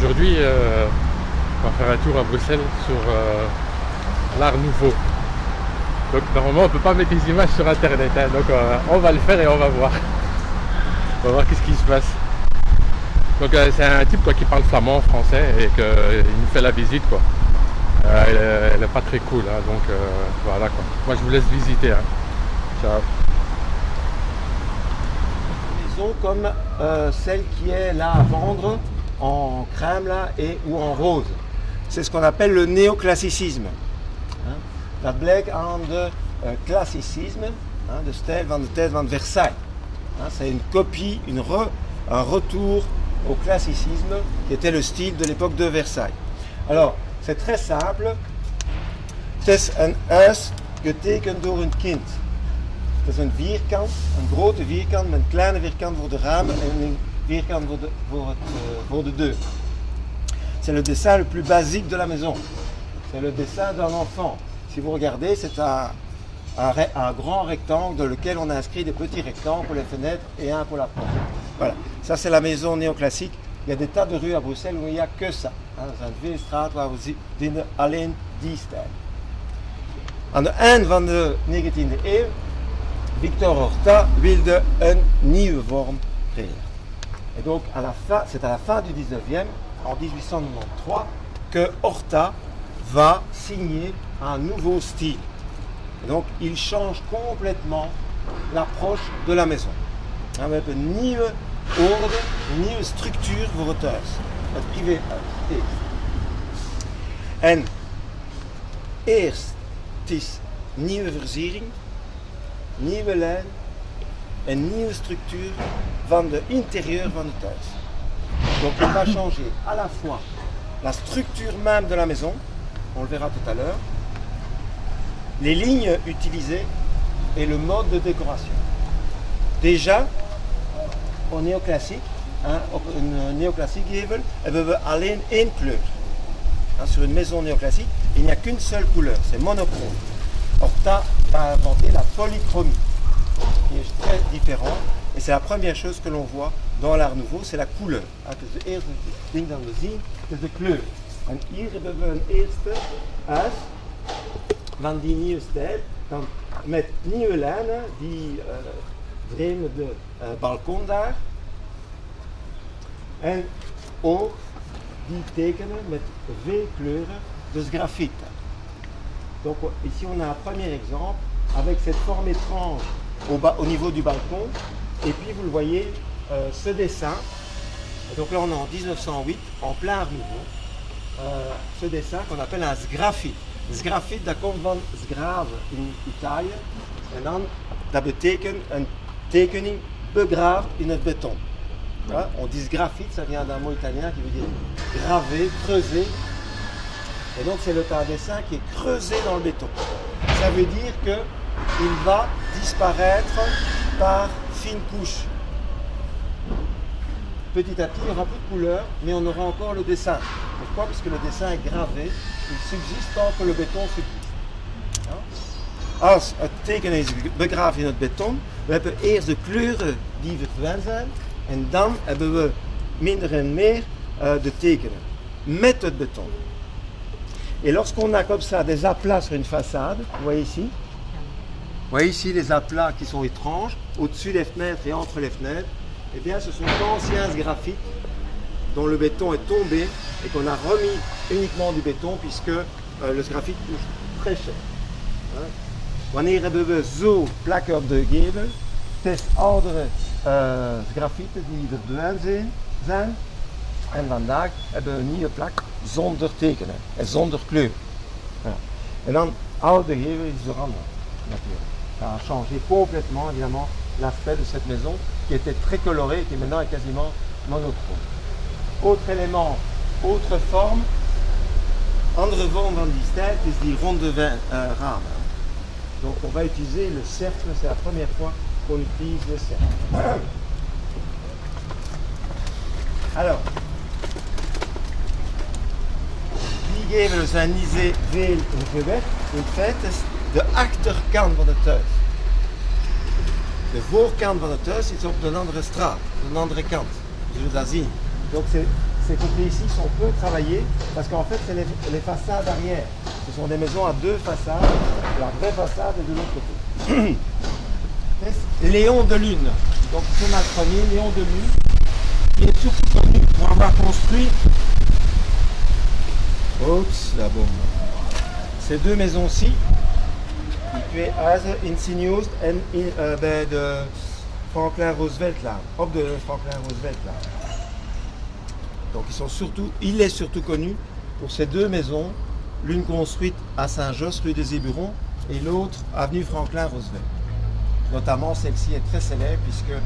Aujourd'hui, on va faire un tour à Bruxelles sur l'art nouveau. Donc normalement on ne peut pas mettre des images sur internet, hein, donc on va le faire et on va voir. On va voir qu'est-ce qui se passe. Donc c'est un type quoi, qui parle flamand, français et qu'il nous fait la visite quoi. Elle est pas très cool, hein, donc voilà quoi. Moi je vous laisse visiter. Hein. Ciao. Maison comme celle qui est là à vendre en crème là ou en rose. C'est ce qu'on appelle le néoclassicisme. Hein? Dat blijkt aan de klassicisme, hein, de stijl van de tijd van Versailles. Hein, c'est une copie, un retour au classicisme qui était le style de l'époque de Versailles. Alors, c'est très simple. Het is een huis getekend door een kind. Het is een vierkant, een grote vierkant met een kleine vierkant voor de ramen en een vierkant voor de deur. C'est le dessin le plus basique de la maison. C'est le dessin d'un enfant. Si vous regardez, c'est un grand rectangle dans lequel on a inscrit des petits rectangles pour les fenêtres et un pour la porte. Voilà, ça c'est la maison néoclassique. Il y a des tas de rues à Bruxelles où il n'y a que ça. Er zijn veel straten waar we vinden alleen die stijl. Aan het eind van de 19e eeuw, Victor Horta wilde een nieuwe vorm creëren. Et donc, c'est à la fin du 19e, en 1893, que Horta va signer un nouveau style. Et donc, il change complètement l'approche de la maison. We hebben een nieuwe orde, een nieuwe structuur voor het huis. Het privéhuis. En eerst, het is nieuwe versiering, nieuwe lijn en nieuwe structuur van de intérieur van het huis. Donc il va changer à la fois la structure même de la maison, on le verra tout à l'heure, les lignes utilisées et le mode de décoration. Déjà, au néoclassique, hein, op een néoclassique gevel, hebben we alleen één kleur. Hein, sur une maison néoclassique, il n'y a qu'une seule couleur, c'est monochrome. Horta a inventé la polychromie, qui est très différent, et c'est la première chose que l'on voit dans l'art nouveau, c'est la couleur. Het is de eerste ding dat we zien, het is de kleur. En hier hebben we een eerste huis van die nieuwe stijl, dan met nieuwe lijnen, die vreemde balkon daar. En ook die tekenen met veel kleuren, dus graffiti. Donc ici on a un premier exemple avec cette forme étrange au niveau du balcon. Et puis vous le voyez, ce dessin, donc là on est en 1908, en plein art nouveau, ce dessin qu'on appelle un sgraffit. Sgraffit, dat komt van sgrave in Italië. En dan, dat betekent een tekening begraafd in het beton. Voilà, on dit sgraffit, ça vient d'un mot italien qui veut dire graver, creuser. Et donc c'est un dessin qui est creusé dans le béton. Ça veut dire qu'il va disparaître par fine couche. Petit à petit, il n'y aura plus de couleur, mais on aura encore le dessin. Pourquoi? Parce que le dessin est gravé, il subsiste tant que le béton subsiste. Als het tekenen is begraven in het beton, we hebben eerst de kleuren die verdwenen zijn, en dan hebben we minder en meer de tekenen, met het beton. Et lorsqu'on a comme ça des aplats sur une façade, vous voyez ici les aplats qui sont étranges, au-dessus des fenêtres et entre les fenêtres, eh bien ce sont d'anciens graphites dont le béton est tombé et qu'on a remis uniquement du béton puisque le graphite coûte très cher. Wanneer hebben we zo plakken op de gevel? Het is oudere grafieten die verdwenen zijn. En vandaag hebben we een nieuwe plak zonder tekenen en zonder kleur. Ja. En dan oude gevel is de randen natuurlijk. Ça a changé complètement évidemment l'aspect de cette maison qui était très colorée et qui maintenant est quasiment monochrome. Autre élément, autre forme, andere vorm van die stijl is die ronde ramen. Donc on va utiliser le cercle, c'est la première fois qu'on utilise le cercle. Alors, die gevelen zijn niet veel gewekt. In feite is de achterkant van het huis. De voorkant van het huis is op een andere straat, op een andere kant. We zullen dat zien. Donc ces côtés ici sont peu travaillés parce qu'en fait, c'est les façades arrière. Ce sont des maisons à deux façades, la vraie façade est de l'autre côté. Léon de Lune, donc ce premier, Léon de Lune, qui est surtout connu pour avoir construit la bombe. Ces deux maisons-ci, die twee huizen in Sinjoost en bij de Franklin Roosevelt-laan, op de Franklin Roosevelt-laan. Donc il est surtout connu pour ces deux maisons, l'une construite à Saint-Josse, rue des Éburons, et l'autre avenue Franklin Roosevelt. Notamment celle-ci est très célèbre puisqu'elle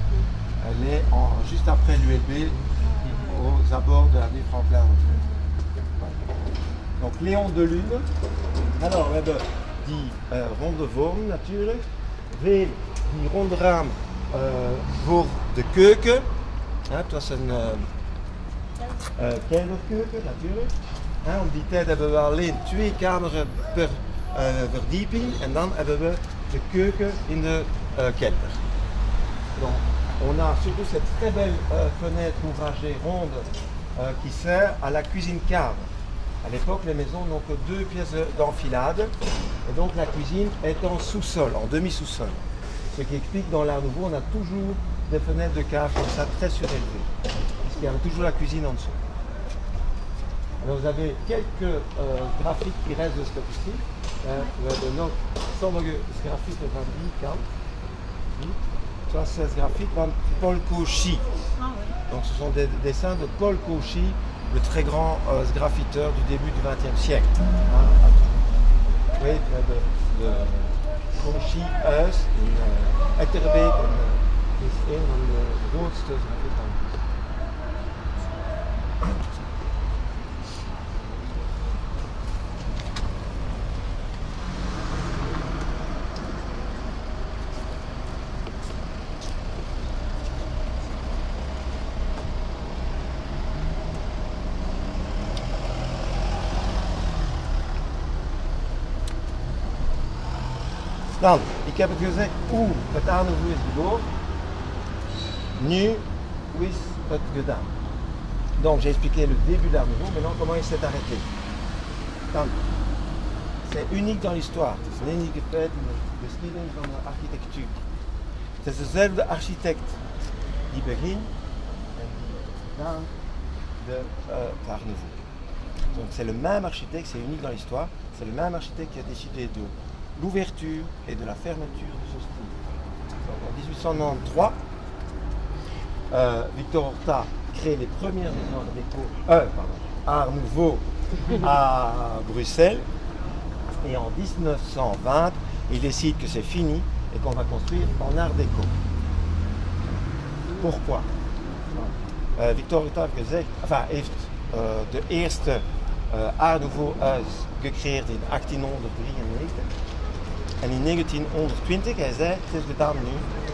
est juste après l'ULB aux abords de l'avenue Franklin Roosevelt. Donc Léon de Lune. Alors we hebben die ronde vorm natuurlijk. Weer die ronde raam voor de keuken. Het was een kelderkeuken natuurlijk. Op die tijd hebben we alleen 2 kamers per verdieping en dan hebben we de keuken in de kelder. Donc on a surtout cette très belle fenêtre ouvragée ronde qui sert à la cuisine cave. À l'époque, les maisons n'ont que 2 pièces d'enfilade et donc la cuisine est en sous-sol, en demi-sous-sol. Ce qui explique que dans l'Art Nouveau, on a toujours des fenêtres de cave comme ça très surélevées, puisqu'il y a toujours la cuisine en dessous. Alors vous avez quelques graphiques qui restent de ce côté-ci. We hebben nog sommige grafieken van die kant. Ça, c'est ce graphique van Paul Cauchy. Donc ce sont des dessins de Paul Cauchy, le très grand graffiteur du début du XXe siècle. Oui, de Cauchy huis in Etterbeek is een van de grootste grafieken. Dan, ik heb het gezegd hoe het Art Nouveau is geboren. Nu, hoe is het gedaan? Donc j'ai expliqué le début de l'Art Nouveau, maintenant comment il s'est arrêté. Dan, c'est unique dans l'histoire. Het is een enige feit in de geschiedenis van de architectuur. Het is dezelfde architect die begint en die dan de Art Nouveau. Donc c'est le même architecte, c'est unique dans l'histoire, c'est le même architecte qui a décidé de l'ouverture et de la fermeture de ce style. Donc, en 1893, Victor Horta crée les premières maisons Art Nouveau à Bruxelles. Et en 1920, il décide que c'est fini et qu'on va construire en Art déco. Pourquoi? Victor Horta heeft de eerste Art Nouveau huis gecreëerd in 1893. En in 1920, hij zei, het is gedaan nu,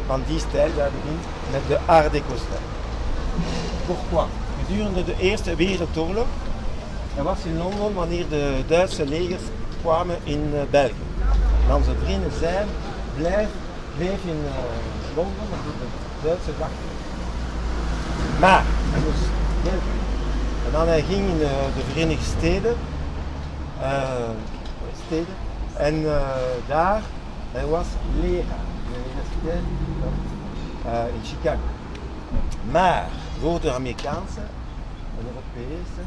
van die stijl, daar begint met de Art Déco-stijl. Pourquoi? Gedurende de Eerste Wereldoorlog, er was in Londen wanneer de Duitse legers kwamen in België. En onze vrienden zeiden, blijf in Londen, want de Duitse wachten. Maar, hij moest geld. En dan hij ging in de Verenigde Staten, en daar hij was leraar in de universiteit in Chicago. Maar voor de Amerikaanse en Europese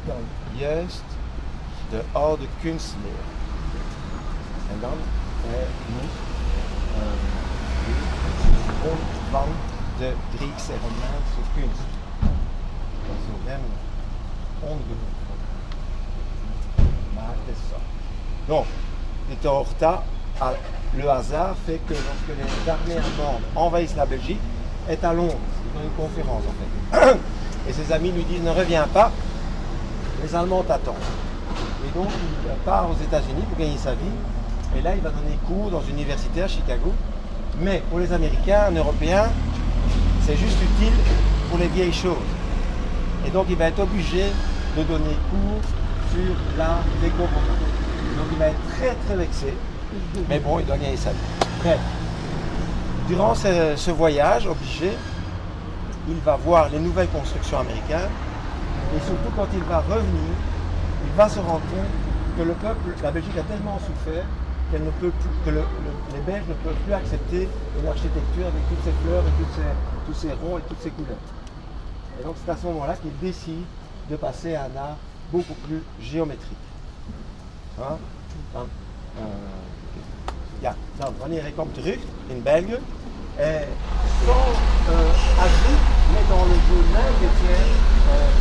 kan juist de oude kunst leren. En dan hij moest grond van de Griekse en Romaanse kunst. Dat is voor hem ongelooflijk. Maar het is zo. Donc, Victor Horta, le hasard fait que lorsque les armées allemandes envahissent la Belgique, est à Londres, dans une conférence en fait. Et ses amis lui disent ne reviens pas, les Allemands t'attendent. Et donc il part aux États-Unis pour gagner sa vie, et là il va donner cours dans une université à Chicago. Mais pour les Américains, un Européen, c'est juste utile pour les vieilles choses. Et donc il va être obligé de donner cours sur la déco. Donc il va être très très vexé, mais bon, il doit gagner sa vie. Bref, durant ce voyage obligé, il va voir les nouvelles constructions américaines Et surtout quand il va revenir, il va se rendre compte que le peuple, la Belgique a tellement souffert qu'elle ne peut plus, que les Belges ne peuvent plus accepter une architecture avec toutes ces fleurs et tous ces ronds et toutes ces couleurs. Et donc c'est à ce moment-là qu'il décide de passer à un art beaucoup plus géométrique. Hein? Ja, dan wanneer hij komt terug in België, sans ajout, mais dans le domaine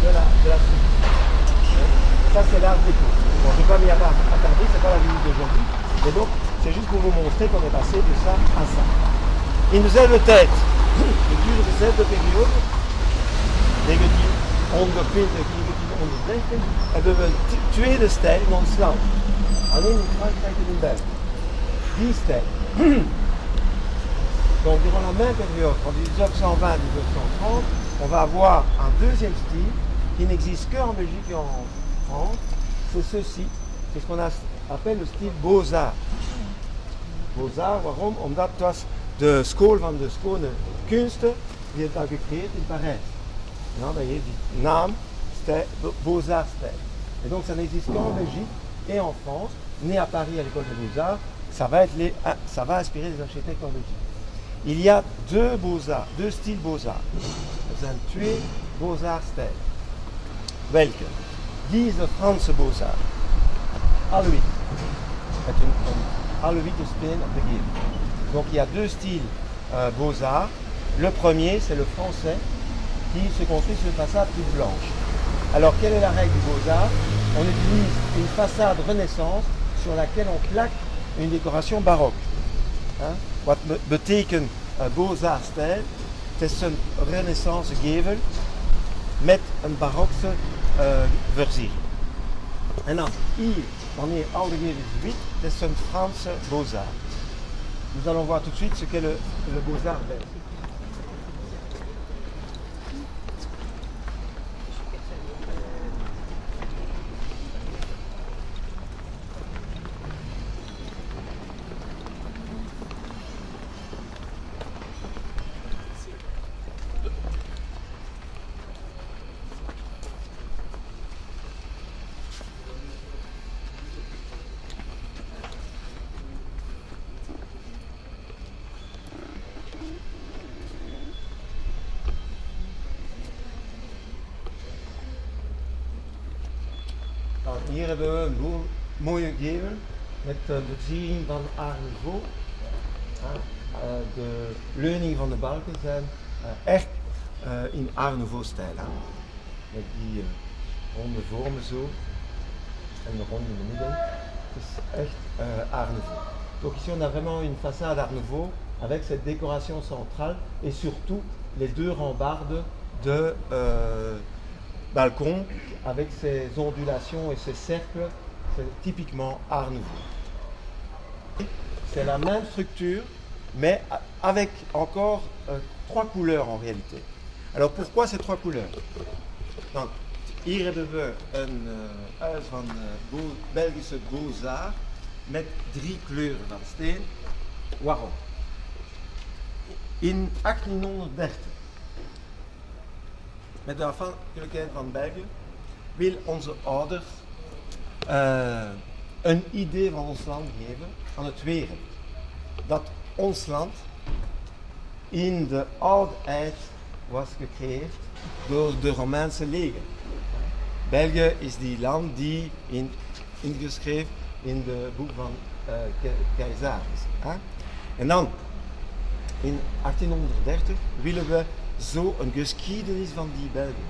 de la structure. Ça c'est l'art déco. Bon, je ne vais pas m'y attarder, c'est pas la visite d'aujourd'hui, mais donc c'est juste pour vous montrer qu'on est passé de ça à ça. In dezelfde tijd, gedurende dezelfde periode, 1920, 1930, hebben we een tweede stijl in ons land. Alleen in Frankrijk en in België. Die stijl. Donc durant la même période, en 1920-1930, on va avoir un deuxième style qui n'existe qu'en Belgique et en France. C'est ceci. C'est ce qu'on appelle le style Beaux-Arts. Beaux-Arts, waarom? Omdat het was de school van de schone kunsten die het al gecreëerd in Parijs. Non, ben, il y a dit naam, Beaux-Arts style. Et donc ça n'existe qu'en Belgique et en France, né à Paris à l'école des Beaux-Arts, ça va inspirer les architectes en Belgique. Il y a deux Beaux-Arts, deux styles Beaux-Arts. Er zijn twee Beaux-Arts stijlen. Welke? Die is de Franse Beaux-Arts. Alloïde. Met een alloïde steen op de gevel. Donc il y a deux styles Beaux-Arts. Le premier, c'est le français, qui se construit sur une façade toute blanche. Alors quelle est la règle du Beaux-Arts? On utilise une façade Renaissance sur laquelle on plaque une décoration baroque. Hein? Wat betekent Beaux-Arts stijl? Het is een Renaissance gevel met een barokse versiering. En dan hier, wanneer oude gevel is wit, het is een Franse Beaux-Arts. Nous allons voir tout de suite ce qu'est le Beaux-Arts belge. Hier hebben we een mooie gevel met de versiering van Art Nouveau. De leuningen van de balken zijn echt in Art Nouveau stijl. Met die ronde vormen zo en de ronde in de midden. Het is echt Art Nouveau. Donc ici on a vraiment une façade Art Nouveau avec cette décoration centrale et surtout les deux rambardes de balcon avec ses ondulations et ses cercles, c'est typiquement Art Nouveau. C'est la même structure, mais avec encore trois couleurs en réalité. Alors pourquoi ces trois couleurs? Donc, hier hebben we een huis van Belgische Beaux-Arts met drie kleuren van steen. Waarom? In 1830, met de afhankelijkheid van België, wil onze ouders een idee van ons land geven aan het wereld. Dat ons land in de oudheid was gecreëerd door de Romeinse leger. België is die land die ingeschreven in de boek van Keizaris. En dan, in 1830 willen we zo een geschiedenis van die Belgen.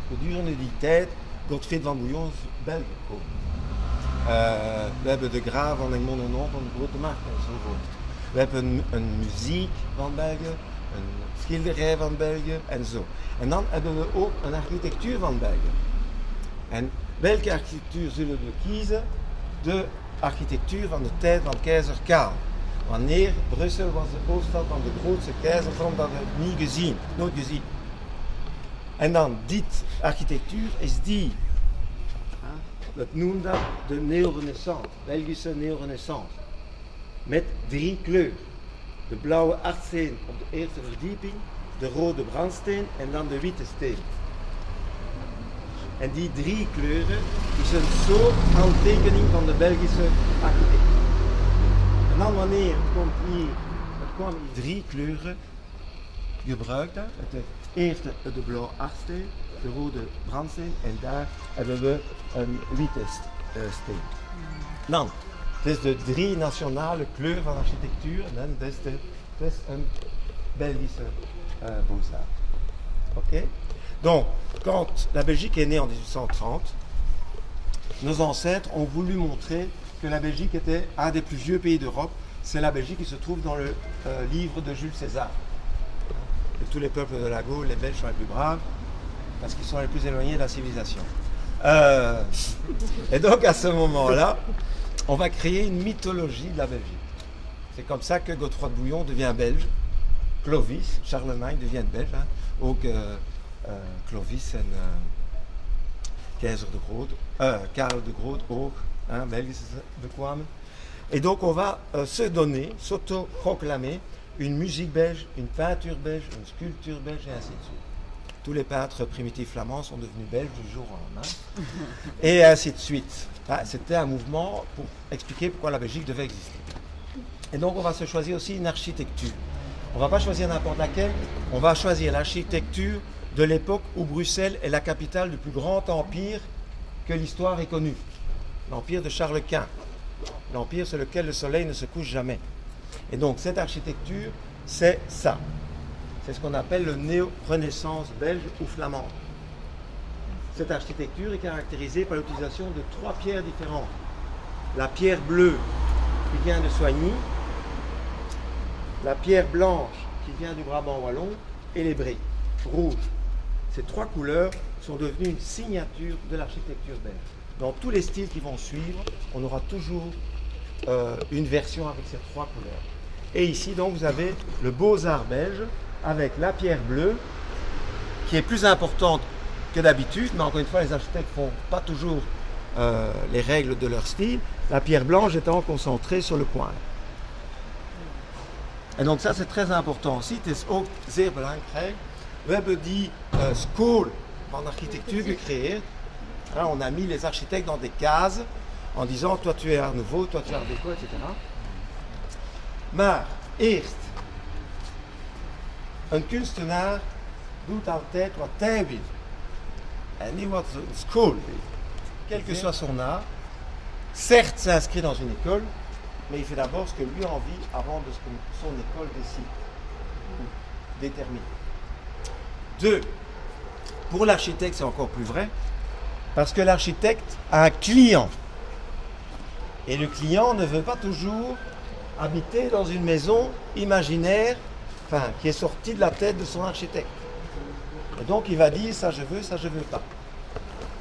Gedurende die tijd, Godfried van Bouillon's Belgen komen. We hebben de Graaf van Egmont-en-Nord van de Grote Markt enzovoort. We hebben een muziek van België, een schilderij van België en zo. En dan hebben we ook een architectuur van België. En welke architectuur zullen we kiezen? De architectuur van de tijd van keizer Karel. Wanneer Brussel was de hoofdstad van de grootste keizerdom, dat we het niet gezien, nooit gezien. En dan dit architectuur is die. Dat noemt dat de neo-renaissance, Belgische neo-renaissance. Met drie kleuren. De blauwe artsteen op de eerste verdieping, de rode brandsteen en dan de witte steen. En die 3 kleuren is een soort handtekening van de Belgische architectuur. En dan wanneer het kwam hier 3 kleuren gebruikt. Het eerste de blauwe artsteen, de rode brandsteen en daar hebben we een witte steen. Dan, het is de 3 nationale kleuren van architectuur en dat is een Belgische beaux-arts. Ok? Donc, quand la Belgique est née en 1830, nos ancêtres ont voulu montrer que la Belgique était un des plus vieux pays d'Europe. C'est la Belgique qui se trouve dans le livre de Jules César. De tous les peuples de la Gaule, les Belges sont les plus braves parce qu'ils sont les plus éloignés de la civilisation. Et donc à ce moment-là, on va créer une mythologie de la Belgique. C'est comme ça que Godefroy de Bouillon devient belge, Clovis, Charlemagne devient belge, hein, ook Clovis en Keizer de Groot, Karel de Groot ook, hein, Belgische bekwamen. Et donc on va se donner, s'auto-proclamer une musique belge, une peinture belge, une sculpture belge et ainsi de suite. Tous les peintres primitifs flamands sont devenus belges du jour au lendemain. Et ainsi de suite. C'était un mouvement pour expliquer pourquoi la Belgique devait exister. Et donc on va se choisir aussi une architecture. On ne va pas choisir n'importe laquelle, on va choisir l'architecture de l'époque où Bruxelles est la capitale du plus grand empire que l'histoire ait connu. L'empire de Charles Quint. L'empire sur lequel le soleil ne se couche jamais. Et donc cette architecture, c'est ça. C'est ce qu'on appelle le néo-renaissance belge ou flamande. Cette architecture est caractérisée par l'utilisation de 3 pierres différentes. La pierre bleue qui vient de Soigny, la pierre blanche qui vient du Brabant wallon et les briques rouges. Ces 3 couleurs sont devenues une signature de l'architecture belge. Dans tous les styles qui vont suivre, on aura toujours une version avec ces 3 couleurs. Et ici, donc, vous avez le beaux-arts belge avec la pierre bleue qui est plus importante que d'habitude, mais encore une fois, les architectes ne font pas toujours les règles de leur style. La pierre blanche étant concentrée sur le coin. En donc ça, c'est très important aussi. Het is ook zeer belangrijk. We hebben die school van architectuur gecreëerd. On a mis les architectes dans des cases en disant toi tu es Art Nouveau, toi tu es Art Déco, etc. Maar eerst, een kunstenaar doet altijd wat hij wil. En niet wat een school wil. Quel que soit son art, certes s'inscrit dans une école, mais il fait d'abord ce que lui a envie avant de ce que son école décide, détermine. 2. Pour l'architecte, c'est encore plus vrai, parce que l'architecte a un client. Et le client ne veut pas toujours habiter dans une maison imaginaire, enfin, qui est sortie de la tête de son architecte. Et donc il va dire, ça je veux pas.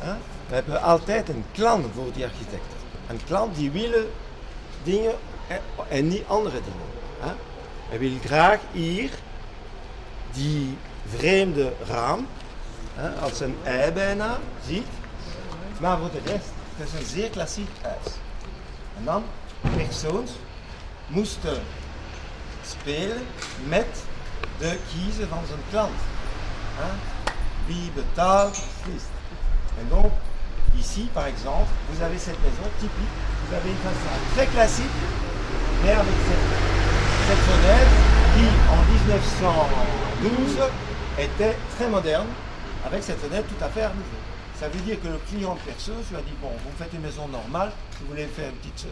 Hein? We hebben altijd een klant voor die architect. Een klant die wil dingen en niet andere dingen. Hè? Hij wil graag hier die vreemde raam, hè, als een ei bijna, ziet. Maar voor de rest, het is een zeer klassiek huis. En dan, persoons moesten spelen met de kiezen van zijn klant. Hè? Wie betaalt, beslist. Et donc, ici, par exemple, vous avez cette maison typique, vous avez une façade très classique, mais avec cette fenêtre qui, en 1912, était très moderne, avec cette fenêtre tout à fait Art Nouveau. Ça veut dire que le client de Perceuse lui a dit, bon, vous faites une maison normale, si vous voulez faire une petite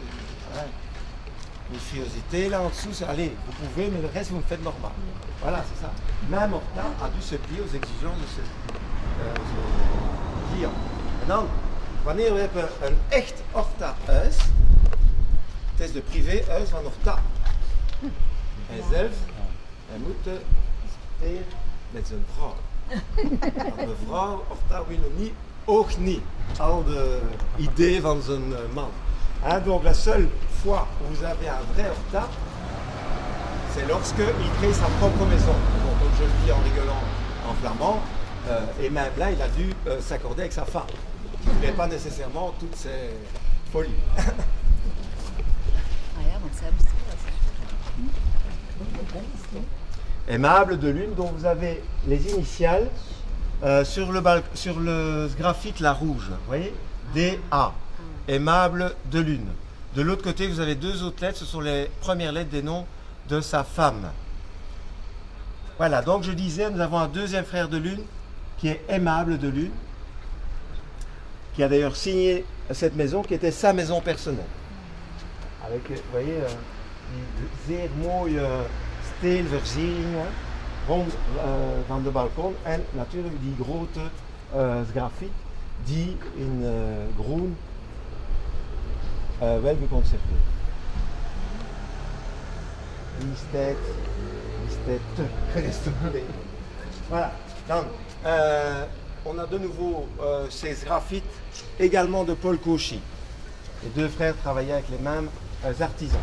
une friosité là en dessous, allez, vous pouvez, mais le reste, vous me faites normal. Voilà, c'est ça. Même Horta a dû se plier aux exigences de ce client. En dan, wanneer we hebben een echt Horta-huis, het is de privéhuis van Horta. Hij zelf, hij moet discussiëren met zijn vrouw. Want mevrouw Horta wil niet, ook niet, al de idées van zijn man. Hein, donc la seule fois où vous avez un vrai Horta, c'est lorsque il crée sa propre maison. Bon, donc je le dis en rigolant en flamand, et même là il a dû s'accorder avec sa femme, qui ne voulait pas nécessairement toutes ces folies. Aimable de Lune, dont vous avez les initiales sur le graphite la rouge, vous voyez, DA, aimable de lune. De l'autre côté, vous avez deux autres lettres, ce sont les premières lettres des noms de sa femme. Voilà, donc je disais, nous avons un deuxième frère de lune qui est aimable de lune, qui a d'ailleurs signé cette maison, qui était sa maison personnelle. Avec, vous voyez, die zeer mooie steelversieringen rond van de balkon en natuurlijk die grote grafiek die in groen wel geconserveerd. Die is tijd te gerestaureerd. Voilà, dan on a de nouveau ces graphites également de Paul Cauchy. Les deux frères travaillaient avec les mêmes artisans.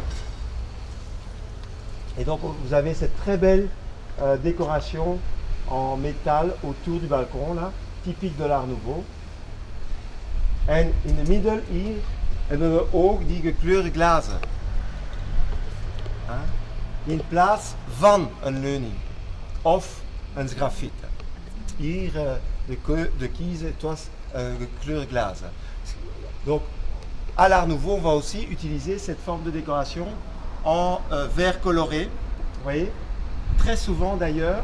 Et donc vous avez cette très belle décoration en métal autour du balcon, là, typique de l'Art Nouveau. En in het midden hier hebben we ook die gekleurde glazen. In plaats van een leuning of een grafiete. Hier de kiezen, het was gekleurde glazen. Donc à l'Art Nouveau, on va aussi utiliser cette forme de décoration en vert coloré. Vous voyez, très souvent d'ailleurs,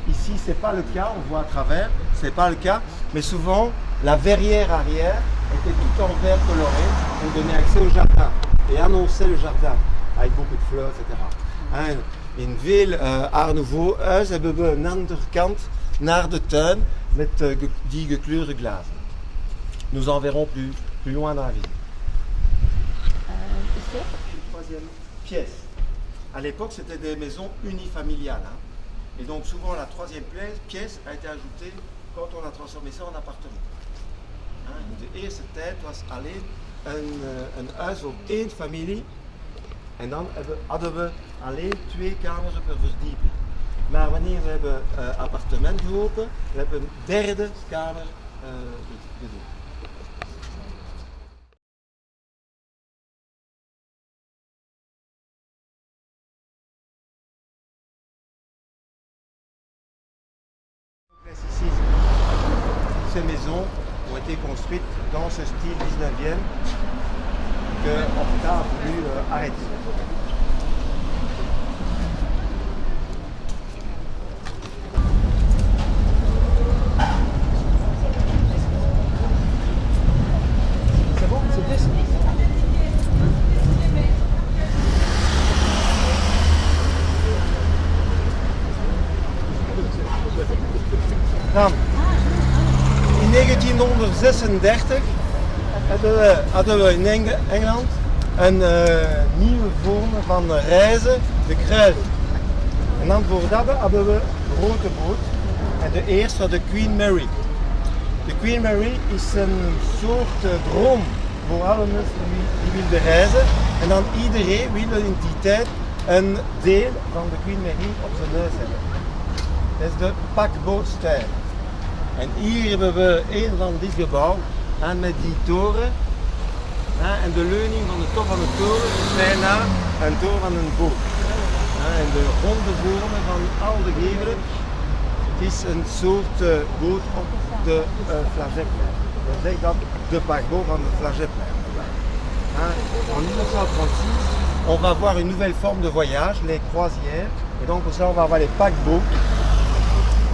ici c'est pas le cas, on voit à travers, c'est pas le cas, mais souvent la verrière arrière était tout en vert coloré pour donner accès au jardin et annoncer le jardin avec beaucoup de fleurs, etc. En in veel Art Nouveau huis hebben we een andere kant naar de tuin met die gekleurde glazen. Nous en verrons plus loin dans la ville. Troisième pièce. À l'époque, c'était des maisons unifamiliales. Hein. Et donc, souvent, la troisième pièce a été ajoutée quand on a transformé ça en appartement. Hein. De eerste tijd was alleen een huis op één familie. En dan hadden we alleen 2 kamers per verdieping. Maar wanneer we hebben appartement gelopen, we hebben een derde kamer gedaan. Ces maisons ont été construites dans ce style 19e que Horta a voulu arrêter. C'est bon, c'est bien ça. Dan, in 1936 hadden we in Engeland een nieuwe vorm van reizen, de kruis. En dan voor dat hadden we grote boot. En de eerste was de Queen Mary. De Queen Mary is een soort droom voor alle mensen die wilden reizen. En dan iedereen wilde in die tijd een deel van de Queen Mary op zijn neus hebben. Dat is de pakbootstijl. En hier hebben we een van dit gebouw en met die toren. En de leuning van de top van de toren is bijna een toren van een boot. En de ronde vormen van al de gevelen, het is een soort boot op de Flagetplein. Dat zegt dat de paquebot van de Flagetplein. En 1936, on va voir une nouvelle forme de voyage, les croisières. Et donc pour ça, on va avoir les paquebots.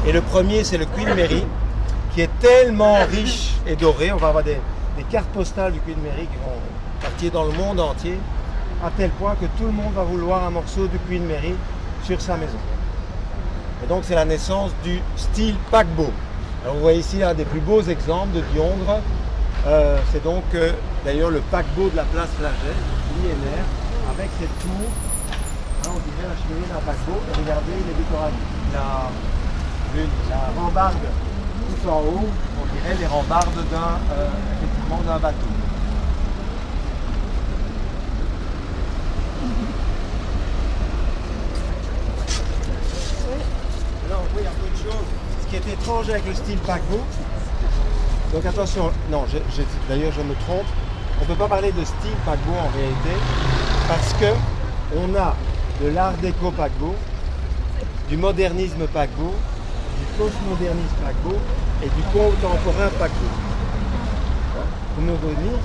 Et le premier, c'est le Queen Mary, qui est tellement riche et doré. On va avoir des cartes postales du Queen Mary qui vont partir dans le monde entier, à tel point que tout le monde va vouloir un morceau du Queen Mary sur sa maison. Et donc c'est la naissance du style paquebot. Alors vous voyez ici un des plus beaux exemples de Diongre. C'est donc d'ailleurs le paquebot de la place Flaget, millénaire, avec cette tour. On dirait la cheminée d'un paquebot. Et regardez les décorations. La rambarde tout en haut, on dirait les rambardes effectivement d'un bateau. Alors oui, un peu de chose. Ce qui est étrange avec le style paquebot, donc attention, non, d'ailleurs je me trompe, on ne peut pas parler de style paquebot en réalité, parce que on a de l'art déco paquebot, du modernisme paquebot, du postmoderniste paquebot et du contemporain paquebot. We mogen niet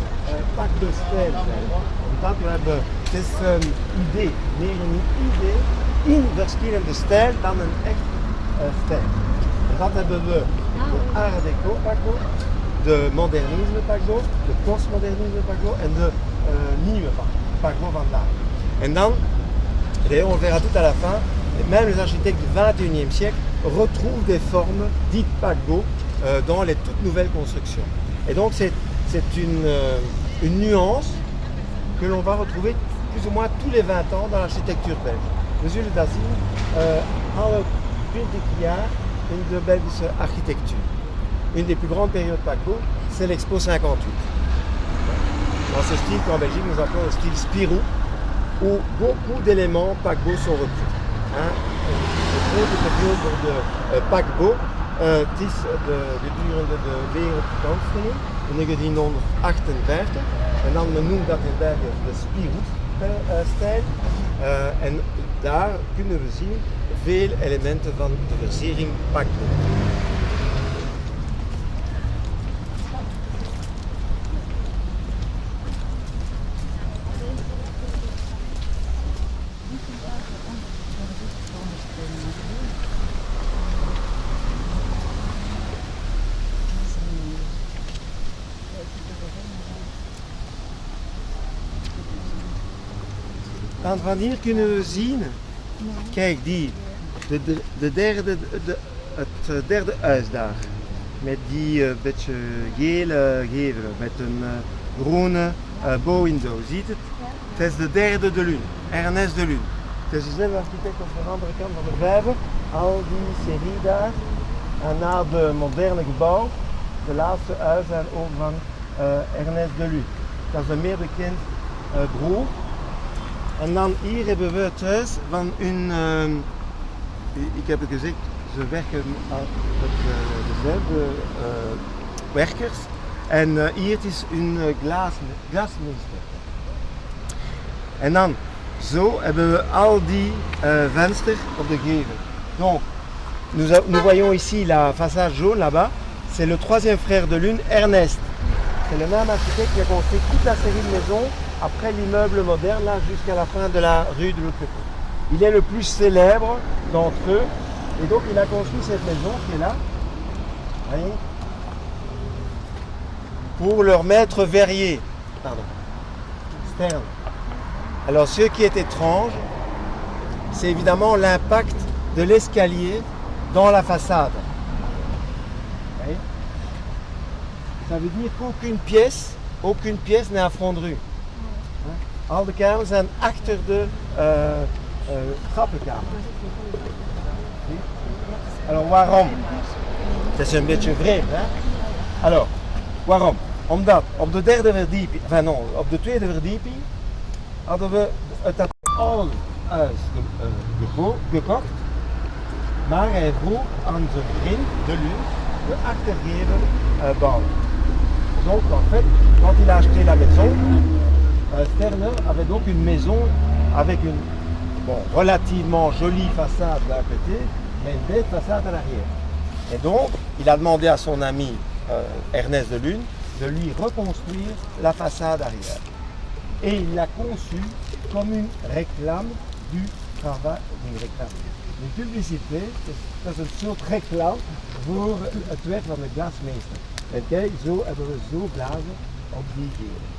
pakbestijl zijn. Omdat we hebben, het is een idee, meer een idee in verschillende stijl dan een echt stijl. En dat hebben we de Art Deco paquebot, de modernisme paquebot, de postmodernisme paquebot en de nieuwe paquebot vandaag. En dan, d'ailleurs on verra tout à la fin, même les architectes du 21e siècle retrouvent des formes dites paquebot dans les toutes nouvelles constructions. Et donc c'est une nuance que l'on va retrouver plus ou moins tous les 20 ans dans l'architecture belge. We zullen dat zien alle 20 jaar in de Belgische architectuur. Une des plus grandes périodes paquebot, c'est l'Expo 58. Dans ce style qu'en Belgique nous appelons le style Spirou, où beaucoup d'éléments paquebot sont repris. De grote periode de paquebot, het is gedurende de wereldvakantie in 1958 en dan noemt dat in België de Spirou-stijl en daar kunnen we zien veel elementen van de versiering paquebot. Van hier kunnen we zien, kijk het derde huis daar, met die beetje gele gevelen, met een groene bow-window, ziet het? Het is de derde de Lune, Ernest de Lune. Het is dezelfde architect als aan de andere kant van de vijver, al die serie daar, en na de moderne gebouw, de laatste huis zijn ook van Ernest de Lune. Dat is een meer bekend broer. En dan hier hebben we het huis van een, ik heb het gezegd, ze werken met dezelfde werkers. En hier is een glasmeester. En dan, zo hebben we al die vensters op de gevel. Donc, nous voyons ici la façade jaune là-bas, c'est le troisième frère de Lune, Ernest. C'est le même architecte qui a construit toute la série de maisons après l'immeuble moderne, là, jusqu'à la fin de la rue de l'autre côté. Il est le plus célèbre d'entre eux, et donc il a construit cette maison qui est là, voyez, pour leur maître verrier, Stern. Alors ce qui est étrange, c'est évidemment l'impact de l'escalier dans la façade. Voyez, ça veut dire qu'aucune pièce n'est à front de rue. Al de kamers zijn achter de trappenkamer. Alors waarom? Dat is een beetje vreemd, hè? Alors, waarom? Omdat op de derde verdieping, op de tweede verdieping hadden we het oude huis gekocht, maar hij vroeg aan zijn vriend de Lune de achtergevel bouwen. Donc en fait, quand il a acheté la maison, Sterner avait donc une maison avec une relativement jolie façade d'un côté, mais une belle façade à l'arrière. Et donc, il a demandé à son ami Ernest de Lune de lui reconstruire la façade arrière. Et il l'a conçue comme une réclame du travail, une publicité, dat is een soort reclame voor het werk van de glasmeester. En kijk, zo hebben we zo blazen op die gevel.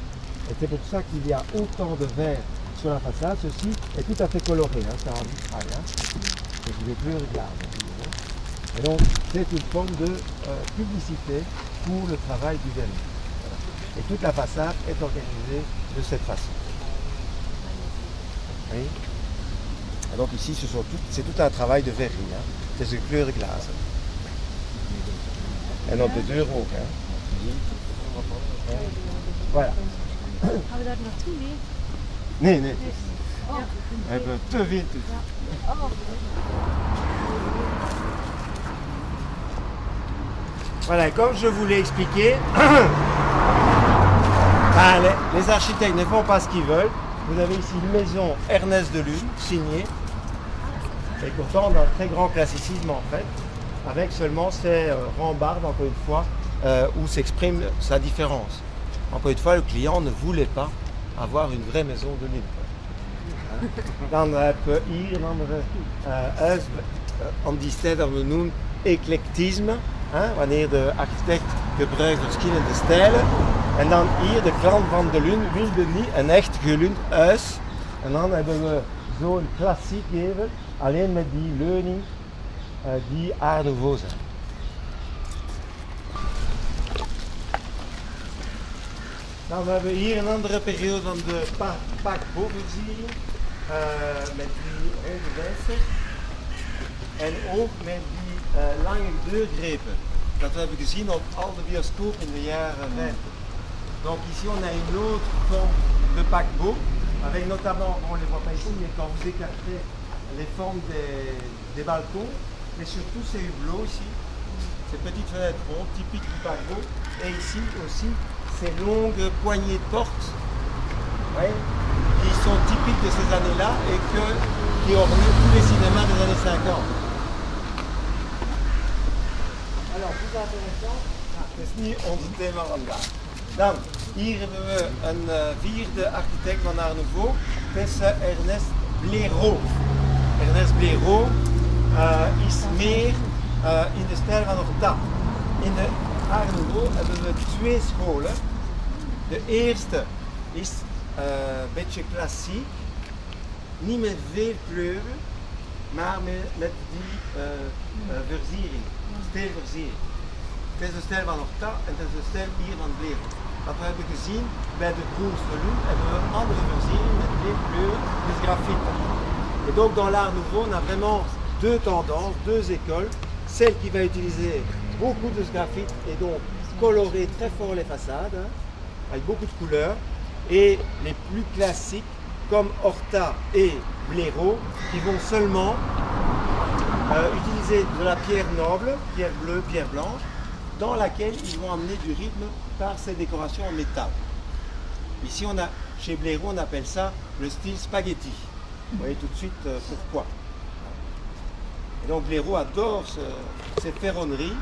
Et c'est pour ça qu'il y a autant de verre sur la façade. Ceci est tout à fait coloré, hein, c'est en vitrail. Hein. C'est des fleurs de glace. Et donc c'est une forme de publicité pour le travail du vernis. Voilà. Et toute la façade est organisée de cette façon. Oui. Et donc ici c'est tout un travail de vernis. Hein. C'est une fleur de glace. En op de deur ook. Hè. Voilà. Gaan we daar naartoe? Nee. We hebben te veel te doen. Voilà, comme je vous l'ai expliqué, les architectes ne font pas ce qu'ils veulent. Vous avez ici une maison Ernest de Lune, signée, et pourtant d'un très grand classicisme en fait. avec seulement ces rambardes, encore une fois, où s'exprime sa différence. Encore une fois, le client ne voulait pas avoir une vraie maison de lune. Dan heb je hier een andere huis, om die stijl dat we noemen eclectisme. Wanneer de architect gebruikt verschillende stijlen. En dan hier de klant van de lune wilde niet een echt gelund huis. En dan hebben we zo'n klassiek even, alleen met die leuning die Art Nouveau zijn. Dan hebben we hier een andere periode van de paquebot-versiering. Met die ronde wijzer. En ook met die lange deurgrepen. Dat we hebben gezien op al de bioscopen in de jaren 50. Donc ici on a une autre forme de paquebot, avec notamment, on ne les voit pas ici, mais quand vous écartez les formes des balcons, mais surtout ces hublots ici, ces petites fenêtres rondes typiques du paquebot, et ici aussi ces longues poignées de porte, ouais, qui sont typiques de ces années-là et qui ornaient tous les cinémas des années 50. Alors, plus intéressant, dat is niet onze thema vandaag. Dan, hier hebben we een vierde architect van Art Nouveau, dat is Ernest Blériot. Ernest Blériot is meer in de stijl van Horta. In de Art Nouveau hebben we twee scholen. De eerste is een beetje klassiek, niet met veel kleuren, maar met die versiering, stijlversiering. Het is de stijl van Horta en het is de stijl hier van Blériot. Wat we hebben gezien bij de Cours de Lune hebben we een andere versiering met veel kleuren, dus graffiti. Et donc dans l'Art Nouveau, on a vraiment deux tendances, deux écoles. Celle qui va utiliser beaucoup de graphite et donc colorer très fort les façades, avec beaucoup de couleurs, et les plus classiques comme Horta et Blériot qui vont seulement utiliser de la pierre noble, pierre bleue, pierre blanche, dans laquelle ils vont amener du rythme par ces décorations en métal. Ici, chez Blériot, on appelle ça le style spaghetti. Vous voyez tout de suite pourquoi. Et donc Blériot adore ces ferronneries.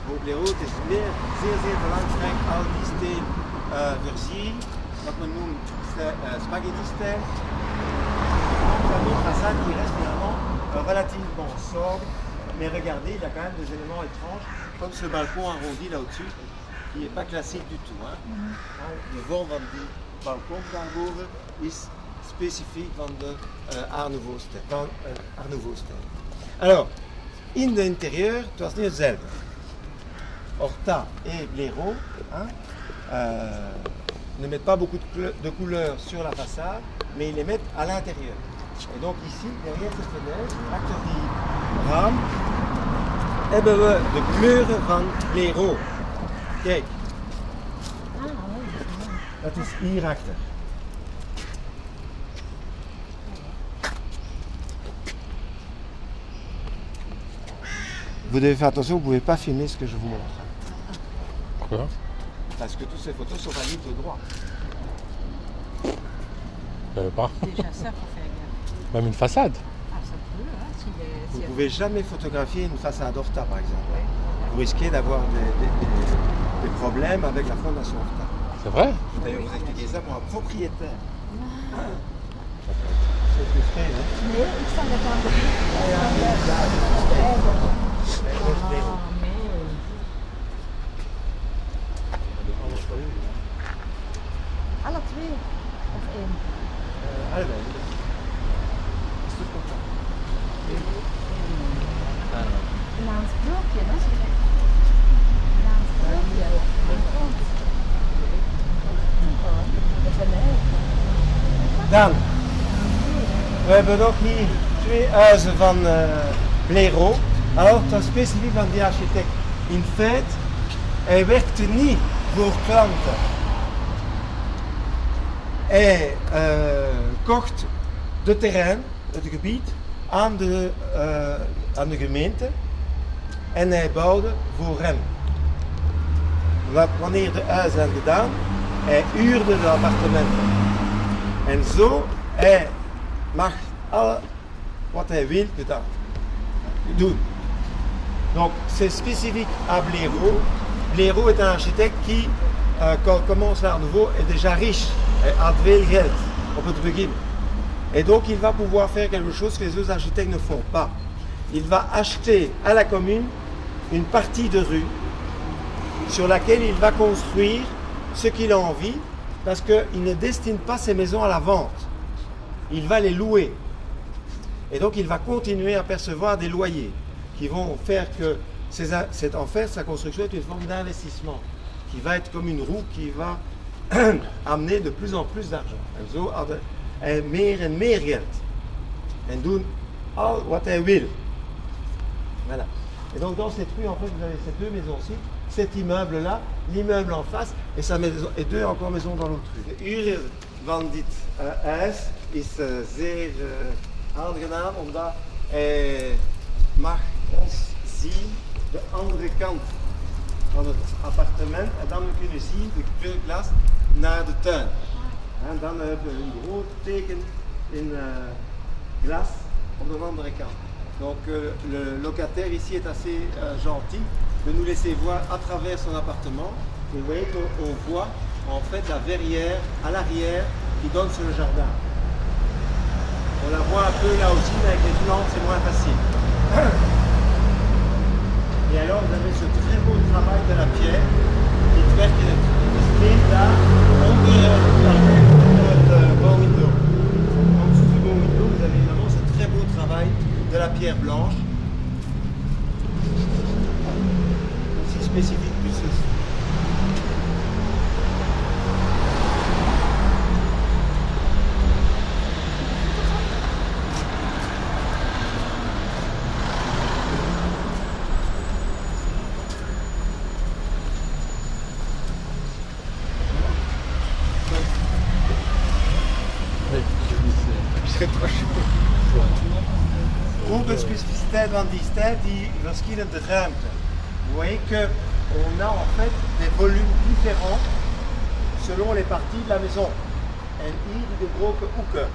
Voor Blériot het is zeer belangrijk al die stijlversiering, wat men noemt spaghetti-stijl. Une façade qui reste finalement relativement sobre, mais regardez, il y a quand même des éléments étranges, comme ce balcon arrondi là au-dessus, qui n'est pas classique du tout. De vorm van die balkon daarboven is specifiek van de Art Nouveau-stijl. Alors, in de interieur, het was niet hetzelfde. Horta et Blériot ne mettent pas beaucoup de couleurs sur la façade, mais ils les mettent à l'intérieur. Et donc ici, derrière cette fenêtre, achter die raam, hebben we de kleuren van Blériot. Kijk, dat is hierachter. Vous devez faire attention, vous ne pouvez pas filmer ce que je vous montre. Pourquoi? Parce que toutes ces photos sont valides de droit. Pas. Déjà ça, faut faire gaffe. Même une façade. Ah, ça peut, hein, Vous ne pouvez jamais photographier une façade Horta, par exemple. Vous risquez d'avoir des problèmes avec la fondation Horta. C'est vrai? Je vais d'ailleurs vous expliquer ça pour un propriétaire. C'est ce que je fais, hein. Nee, ik sta net aan de alle twee of één? Allebei. Is het goed? Na een sprookje, hè? Na een sprookje. Dan, we hebben nog hier twee huizen van Blériot. Alors, dat is specifiek van die architect. In feite, hij werkte niet voor klanten. Hij kocht de terrein, het gebied, aan de gemeente en hij bouwde voor hem. Wanneer de huizen zijn gedaan, hij huurde de appartementen. En zo, hij mag alles wat hij wil gedaan doen. Donc c'est spécifique à Blaireau. Blaireau est un architecte qui, quand on commence l'Art Nouveau, est déjà riche. Had veel geld op het begin. Et donc il va pouvoir faire quelque chose que les autres architectes ne font pas. Il va acheter à la commune une partie de rue sur laquelle il va construire ce qu'il a envie, parce qu'il ne destine pas ses maisons à la vente. Il va les louer. Et donc il va continuer à percevoir des loyers qui vont faire que en fait, sa construction est une forme d'investissement qui va être comme une roue qui va amener de plus en plus d'argent. En zo hadden hij meer en meer geld. En doen al wat hij wil. Voilà. Et donc dans cette rue, en fait, vous avez ces deux maisons-ci, cet immeuble-là, l'immeuble en face, et, sa maison, et deux encore maisons dans l'autre rue. De uren van dit huis is zeer aangenaam, omdat hij mag ons zien de andere kant van het appartement. En dan kunnen we zien de kleurglas naar de tuin. En dan hebben we een groot teken in glas op de andere kant. Donc le locataire ici est assez gentil de nous laisser voir à travers son appartement. Et vous voyez qu'on voit en fait la verrière à l'arrière qui donne sur le jardin. On la voit un peu là aussi, mais avec les plantes c'est moins facile. Et alors vous avez ce très beau travail de la pierre qui werkt steekt daar onder het bow-window. En dessous du bow-window, vous avez évidemment ce très beau travail de la pierre blanche, aussi spécifique du ceci. Ook een specificiteit van die stijl, die verschillende ruimte. Vous voyez qu'on a en fait des volumes différents selon les parties de la maison. En hier de grote hoeken.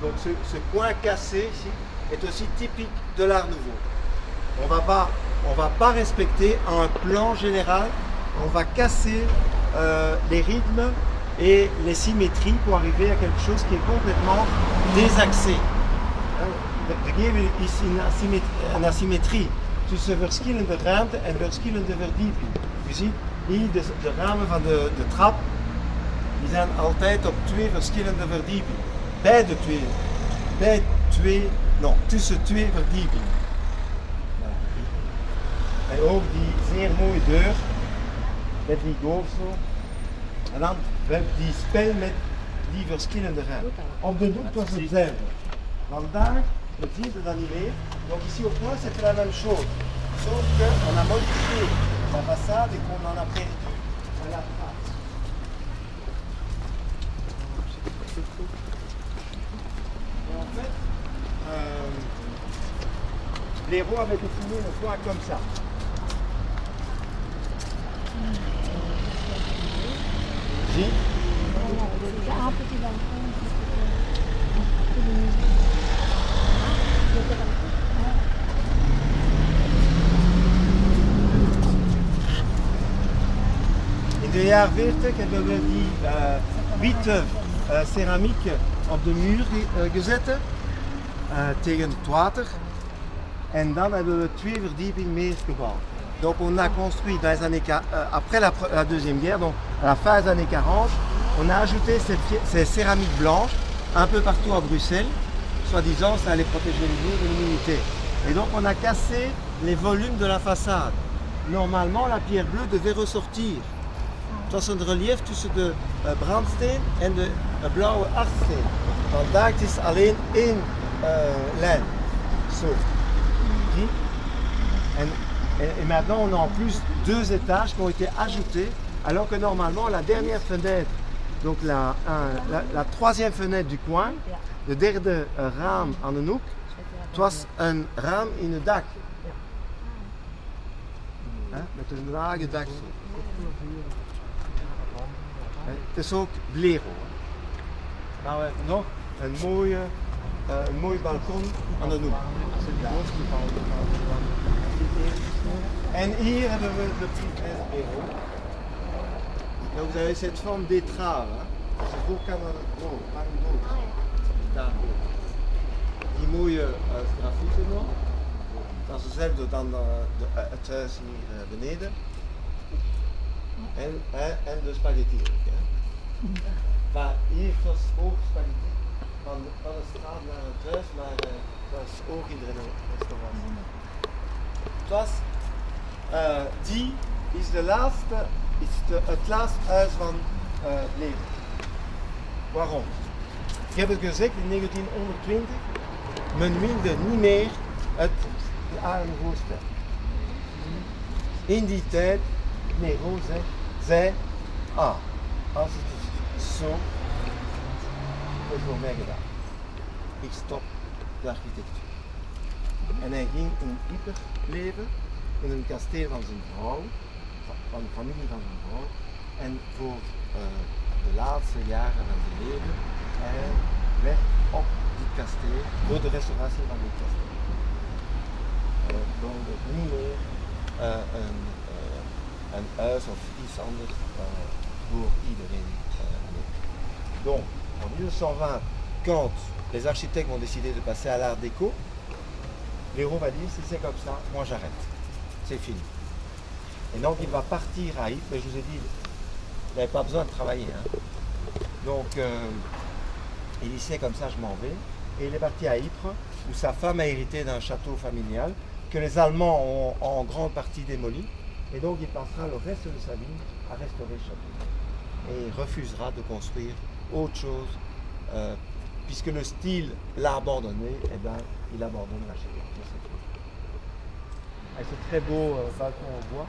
Donc ce coin cassé ici est aussi typique de l'Art Nouveau. On va pas respecter un plan général, on va casser les rythmes et les symétries pour arriver à quelque chose qui est complètement désaxé. De geven is een asymmetrie tussen verschillende ruimte en verschillende verdieping. U ziet hier de ramen van de trap, die zijn altijd op twee verschillende verdiepingen. Tussen twee verdiepingen. En ook die zeer mooie deur met die goorsel. En dan die spel met die verschillende ruimten. Op de doek was hetzelfde. Vandaag, le type d'animé, donc ici au point c'était la même chose, sauf qu'on a modifié la façade et qu'on en a perdu la trace. Et en fait, Blaireau avait dessiné le point comme ça. Zie? Un petit balcon. In de jaren 40 hebben we die witte ceramiek op de muur gezet tegen het water. En dan hebben we twee verdiepingen meer gebouwd. Donc on a construit dans les années, après la Deuxième Guerre, donc à la fin des années 40, on a ajouté ces céramiques blanches un peu partout à Bruxelles. Soi-disant, ça allait protéger les murs de l'humidité. Et donc on a cassé les volumes de la façade. Normalement, la pierre bleue devait ressortir. Het was een relief tussen de brandsteen en de blauwe artsteen. Vandaag is het alleen één lijn. Zo. Et maintenant, on a en plus deux étages qui ont été ajoutés, alors que normalement, la dernière fenêtre, donc la troisième fenêtre du coin, de derde raam aan de hoek, het was een raam in het dak. Met een lage dak. Het is ook Blaireau. Nou, we hebben nog een mooi balkon aan de hoek. En hier hebben we de privé-bureau. Donc vous avez cette forme d'étrave. Hè? Dat is een boekkamerbureau, hangboek. Daar. Die mooie grafieken nog. Dat is hetzelfde dan het huis hier beneden. En de spaghetti ook. Hè? Maar hier was ook spaghetti. Van de straat naar het huis, maar dat is ook iedereen een restaurant. Die is het laatste huis van leven. Waarom? Ik heb het gezegd, in 1920, men wilde niet meer de armhoogste. In die tijd, Nero zei, als het is zo, is voor mij gedaan. Ik stop de architectuur. En hij ging in Ypres leven, in een kasteel van zijn vrouw, van de familie van zijn vrouw. En voor de laatste jaren van zijn leven, hij werd op dit kasteel, door de restauratie van dit kasteel. Hij bouwde niet meer een huis of iets anders voor iedereen. Donc, en 1920, quand les architectes vont décider de passer à l'art déco, Léraud va dire si c'est comme ça, moi j'arrête. C'est fini. Et donc il va partir à Ypres, mais je vous ai dit, il n'avait pas besoin de travailler. Hein. Donc il dit c'est comme ça, je m'en vais. Et il est parti à Ypres, où sa femme a hérité d'un château familial que les Allemands ont en grande partie démoli. Et donc il passera le reste de sa vie à restaurer le château. Et il refusera de construire autre chose, puisque le style l'a abandonné, et bien il abandonne l'architecture. C'est très beau balcon en bois.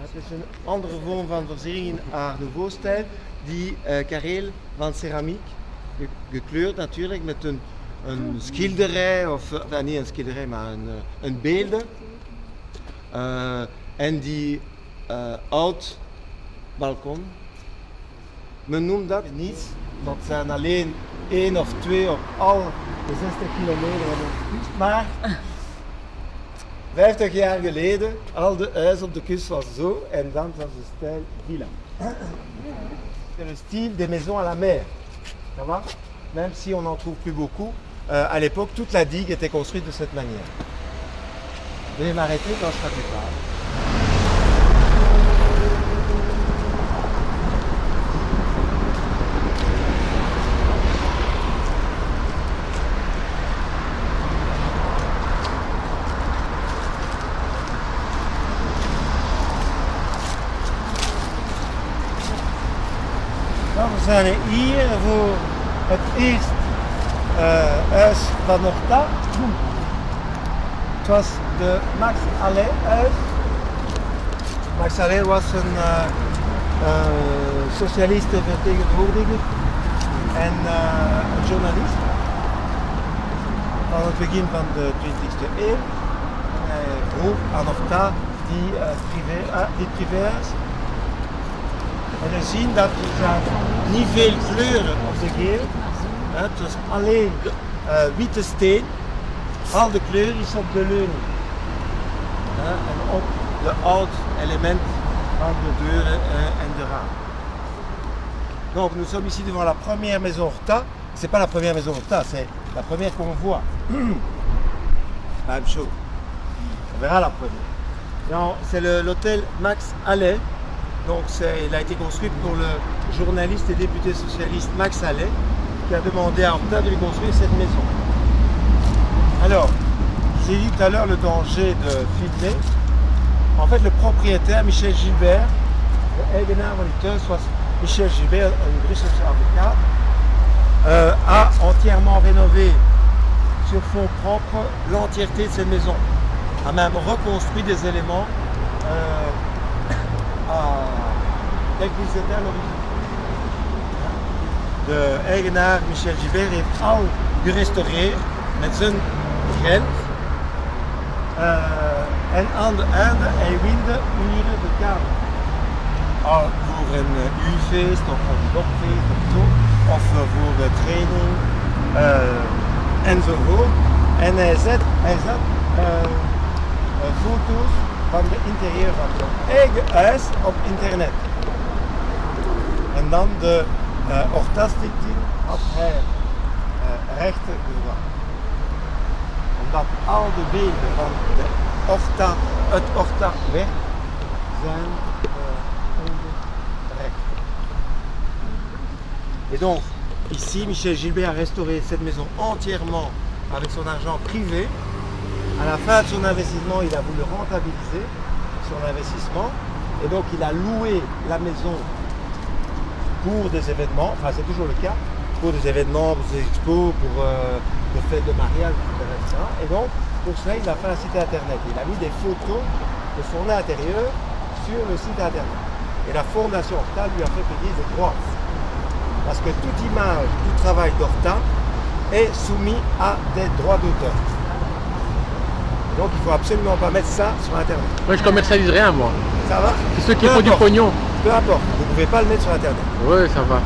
Het is een andere vorm van versiering in Art Nouveau stijl, die kareel van ceramiek, gekleurd natuurlijk met een schilderij, of niet een schilderij, maar een beelden. En die oud balkon, men noemt dat niets, dat zijn alleen 1 of 2 op al de 60 kilometer van de kust, maar 50 jaar geleden, al de huizen op de kust was zo en dan was de stijl villa. C'est le style des maisons à la mer, ça va? Même si on n'en trouve plus beaucoup, à l'époque toute la digue était construite de cette manière. Veuillez m'arrêter quand je serai plus tard. We zijn hier voor het eerst huis van Horta. Het was de Max Allais huis. Max Allais was een socialiste vertegenwoordiger en een journalist van het begin van de 20e eeuw. En hij vroeg aan Horta dit privéhuis. En we zien dat er niet veel kleuren op de geel. Het is alleen witte steen. Al de kleur is op de leuning. En op de oud element van de deuren en de ramen. Donc nous sommes ici devant la première maison Horta. C'est pas la première maison Horta, c'est la première qu'on voit. Même chose. On verra la première. Non, c'est l'hôtel Max Allais. Donc il a été construit pour le journaliste et député socialiste Max Allais, qui a demandé à Horta de lui construire cette maison. Alors, j'ai dit tout à l'heure le danger de filmer. En fait, le propriétaire, Michel Gilbert, de eigenaar van die thuis was Michel Gilbert, een Brusselse avocat, a entièrement rénové sur fonds propres l'entièreté de cette maison. A même reconstruit des éléments tel qu'ils étaient à l'origine. De eigenaar Michel Gilbert heeft al gerestaureerd met zijn geld. En aan de einde hij wilde huren de kamer. Al voor een U-feest of een dopfeest of zo. Of voor de training enzovoort. En hij zet foto's van de interieur van zijn eigen huis op internet. En dan de Horta-stichting had hij rechten ervan. Omdat al de beelden van de Horta, het Horta-werk zijn onder rechten. Et donc, ici, Michel Gilbert a restauré cette maison entièrement avec son argent privé. À la fin de son investissement, il a voulu rentabiliser son investissement et donc il a loué la maison pour des événements, enfin c'est toujours le cas, pour des événements, pour des expos, pour des fêtes de mariage, etc. Et donc, pour cela, il a fait un site internet. Il a mis des photos de son intérieur sur le site internet. Et la fondation Horta lui a fait payer des droits. Parce que toute image du travail d'Horta est soumise à des droits d'auteur. Donc il ne faut absolument pas mettre ça sur internet. Moi je commercialise rien moi. Ça va? C'est ceux qui Peu font du importe. pognon. Peu importe, vous ne pouvez pas le mettre sur internet. Oui, ça va.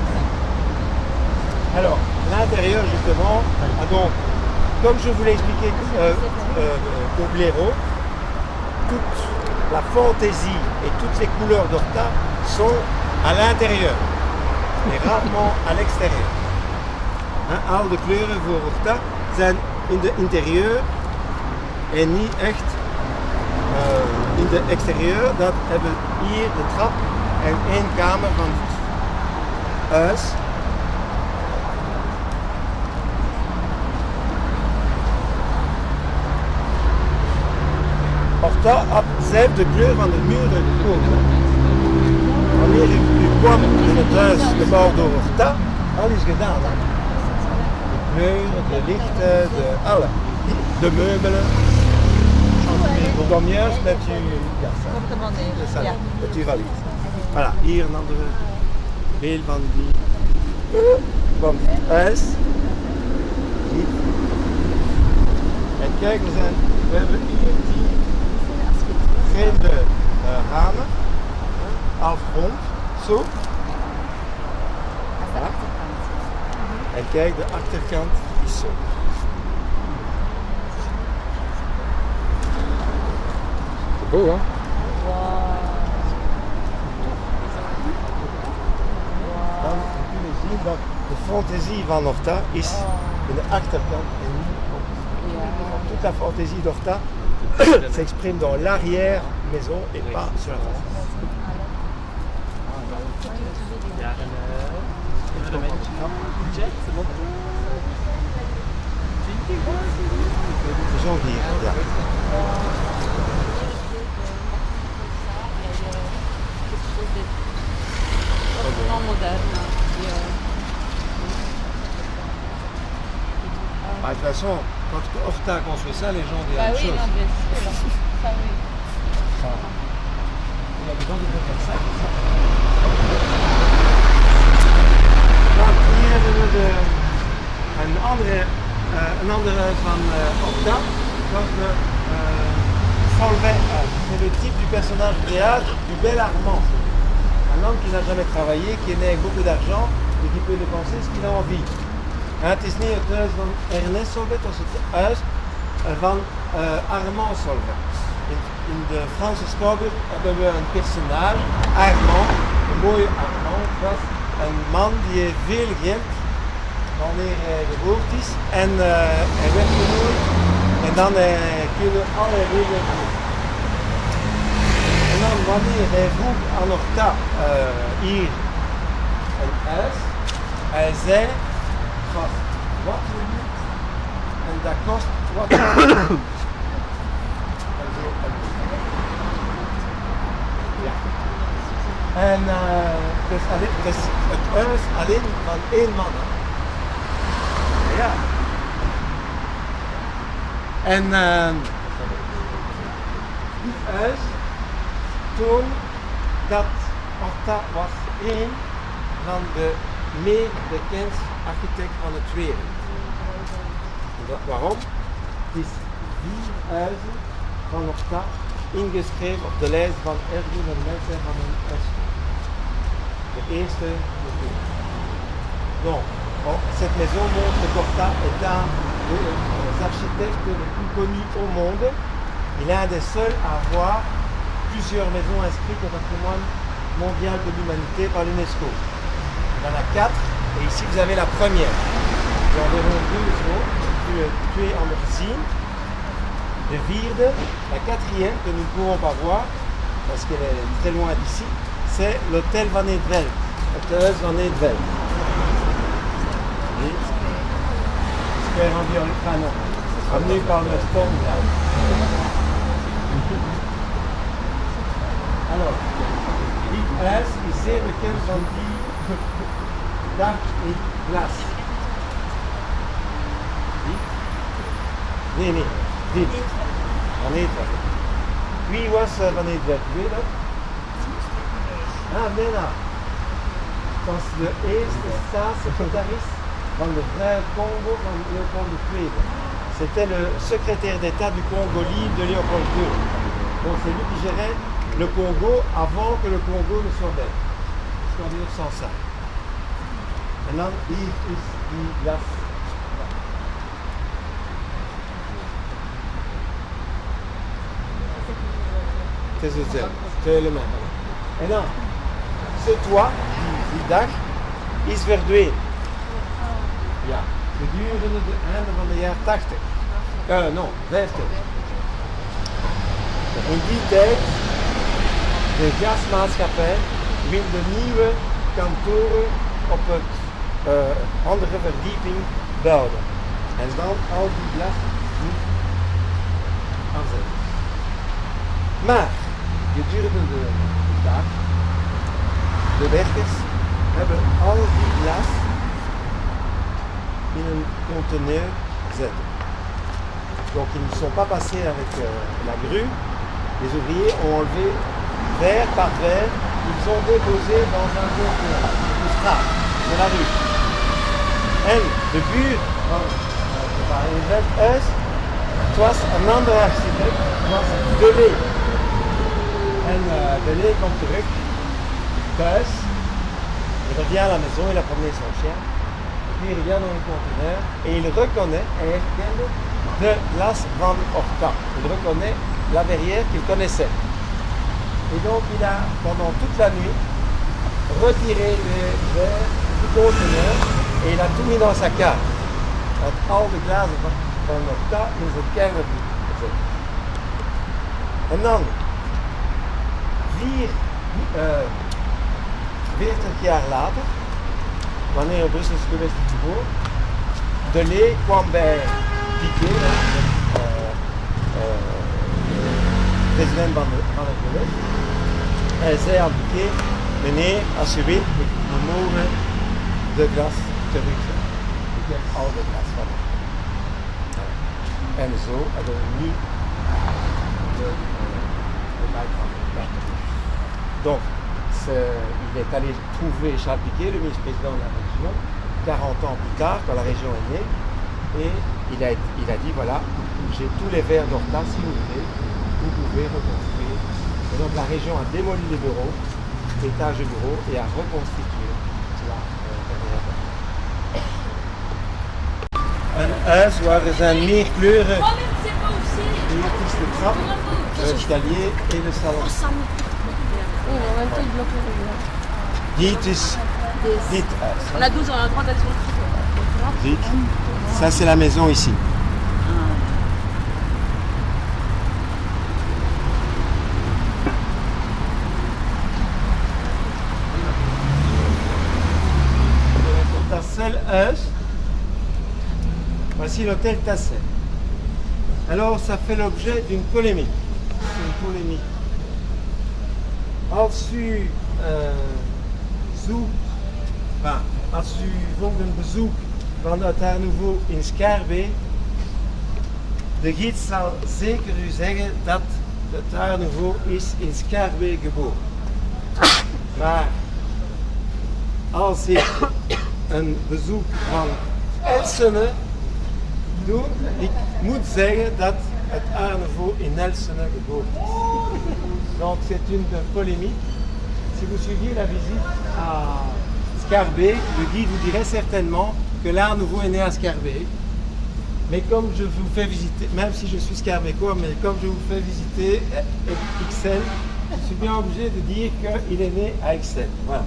Alors, l'intérieur justement, donc, comme je vous l'ai expliqué au blaireau, toute la fantaisie et toutes les couleurs d'Horta sont à l'intérieur, mais rarement à l'extérieur. Al de kleuren voor Horta zijn in de interieur en niet echt in de exterieur. Dat hebben hier de trap en één kamer van het huis. Horta had zelf de kleur van de muren gekozen. Wanneer u kwam in het huis gebouwd door Horta, al is gedaan. Hè? De kleuren, de lichten, alle. De meubelen. Kom juist met uw ja, met uw valies. Voilà, hier een andere beeld van het huis. Hier. En kijk, we hebben hier die vreemde ramen, half rond, zo. Ja. En kijk, de achterkant is zo. Beau hein? Dan kunnen we zien dat de fantaisie van Horta is in de achterkant en niet op. Toute la fantaisie d'Horta s'exprime dans l'arrière-maison et pas sur la façade. Zo hier, ja. De toute façon, quand Horta a construit ça, les gens disent la même chose. Il y a des gens qui peuvent faire ça. Dan hier hebben we een andere van Horta. Dat de Solvay. C'est le type du personnage du théâtre du bel Armand. Un homme qui n'a jamais travaillé, qui est né avec beaucoup d'argent et qui peut dépenser ce qu'il a envie. Het is niet het huis van Ernest Solvay, het is het huis van Armand Solvay. In de Franse Schouwburg hebben we een personage, Armand, een mooie Armand. Het was een man die heeft veel geld wanneer hij geboren is en hij werd genoemd en dan kunnen alle regels doen. En dan wanneer hij vroeg aan Horta hier een huis, hij zei vast wat je doet en dat kost wat je doet. Ja. En dus het huis alleen van één man. Hè. Ja. En dit huis toen dat Horta was één van de meest bekendste architecten van het wereld. Waarom? Het is 4 huizen van Horta ingeschreven op de lijst van erfgoedmonumenten van UNESCO. De eerste, de tweede. Donc, cette maison montre que Horta est un des architectes les plus connus au monde. Il est un des seuls à avoir plusieurs maisons inscrites au patrimoine mondial de l'humanité par l'UNESCO. Il y en a 4, et ici vous avez la première. Il y a environ 2 autres tués en Orsine, de Vierde. La quatrième, que nous ne pouvons pas voir, parce qu'elle est très loin d'ici, c'est l'hôtel Van Eetveld. Hôtel Van Eetveld. Square environ, enfin non, amené par le Storm. Alors, dit huis is zeer bekend van die dak in glas. Dit? Nee, dit. Van Eetveld. Wie was Van Eetveld? Weet je dat? Ah, nee, nou. Dat was de eerste staatssecretaris van de Vrije Congo van Léopold II. C'était le secrétaire d'État du Congo libre de Léopold II. Donc c'est lui qui gérait le Congo avant que le Congo ne soit belge. Jusqu'en 1905. Maintenant, hier is die glas. Het is hetzelfde, twee elementen. En dan, ce toit, die dak, is verdwenen. Ja, gedurende het einde van de jaren 80. Non, 50. In die tijd, de gasmaatschappij wilde nieuwe kantoren op het andere verdieping bouwen. En dan al die glas niet afzetten. Maar gedurende de dag, de werkers hebben al die glas in een conteneur zetten. Donc ils ne sont pas passés avec la grue. Les ouvriers ont enlevé verre par verre, ils ont déposé dans un conteneur de straat, de la rue. En de buurt van het huis, het was een ander architect, het was Delay. En Delay komt terug thuis, il revient à la maison, il a promené son chien, puis il revient dans le conteneur et il reconnaît, de Glas van Horta. Il reconnaît la verrière qu'il connaissait. Et donc il a, pendant toute la nuit, retiré les verres du conteneur et il a tout mis dans sa cave. Want al de glazen van Horta in zijn kelder gezet. En dan, 40 jaar later, wanneer Brussel is geweest is geboren, Delay kwam bij Piquet, president van het college. Hij zei aan Piquet, meneer, als je weet, we mogen de glas terugzetten. Ik heb al de glas van hem. En zo hebben we nu de bail van de glas. Donc, il est allé trouver Charles Piquet, le vice-président de la région, 40 ans plus tard, quand la région est née, et il a dit voilà, j'ai tous les verres d'Horta, si vous voulez, vous pouvez reconstruire. Et donc la région a démoli les bureaux, étages de bureaux, et a reconstitué la verrière d'Horta. Een huis waar er zijn meer kleuren. Hier is de trap, l'escalier et le salon. Oui, mais en même temps, il bloque le rivière. Dit is dit huis. On a 12 ans, on a le droit d'aller sur le Dit. Ça c'est la maison ici. Tasselhuis. Voici l'hôtel Tassel. Alors ça fait l'objet d'une polémique. C'est une polémique. Als u als u volgt een bezoek van het Art Nouveau in Schaerbeek, de gids zal zeker u zeggen dat het Art Nouveau is in Schaerbeek geboren. Maar als ik een bezoek van Elsene doe, ik moet zeggen dat het Art Nouveau in Elsene geboren is. Donc c'est une polémique. Si vous suiviez la visite à Schaerbeek, le guide vous dirait certainement que l'Art Nouveau est né à Schaerbeek. Mais comme je vous fais visiter, même si je suis Schaerbeekois, mais comme je vous fais visiter XL, je suis bien obligé de dire qu'il est né à Ixelles. Voilà.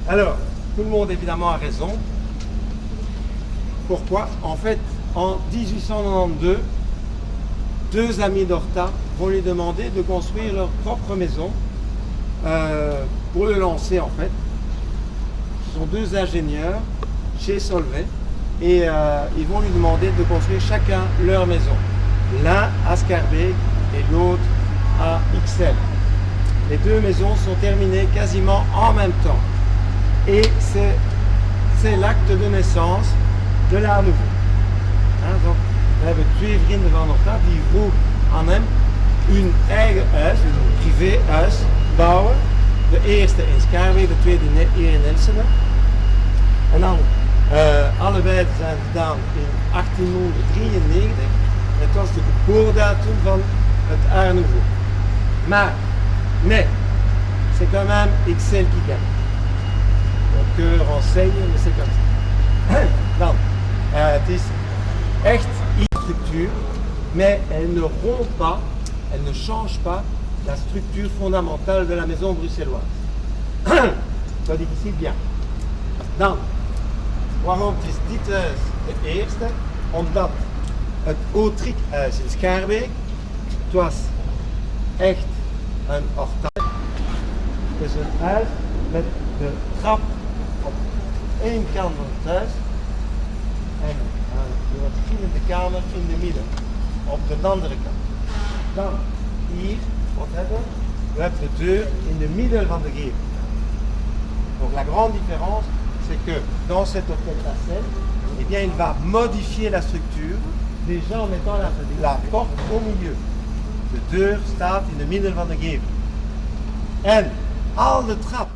Alors, tout le monde évidemment a raison. Pourquoi? En fait, en 1892, deux amis d'Horta vont lui demander de construire leur propre maison pour le lancer en fait. Ce sont deux ingénieurs chez Solvay et ils vont lui demander de construire chacun leur maison. L'un à Schaerbeek et l'autre à Ixelles. Les deux maisons sont terminées quasiment en même temps. Et c'est l'acte de naissance de l'art nouveau. Donc, we hebben twee vrienden van Horta die vroeg aan hem hun eigen huis, dus een privéhuis, bouwen. De eerste in Schaerbeek, de tweede hier in Elsene. En dan allebei zijn gedaan in 1893. Het was de geboortedatum van het art nouveau. Mais c'est quand même Ixelles qui gagne. Mon cœur enseigne, mais c'est comme ça. Dan, het is echt une structure, mais elle ne rompt pas, elle ne change pas la structure fondamentale de la maison bruxelloise. Dat is ici bien. Dan, waarom is dit huis de eerste? Omdat het Autriekhuis in Schaerbeek, het was echt een Horta. Het is een huis met de trap op één kant van het huis en de verschillende kamer in de midden, op de andere kant. Dan hier, wat hebben we? We hebben de deur in de midden van de gevel. Donc la grande différence, c'est que dans cet hôtel Lassel, eh bien, il va modifier la structure, déjà en mettant la porte au milieu. De deur staat in de midden van de gevel. En al de trap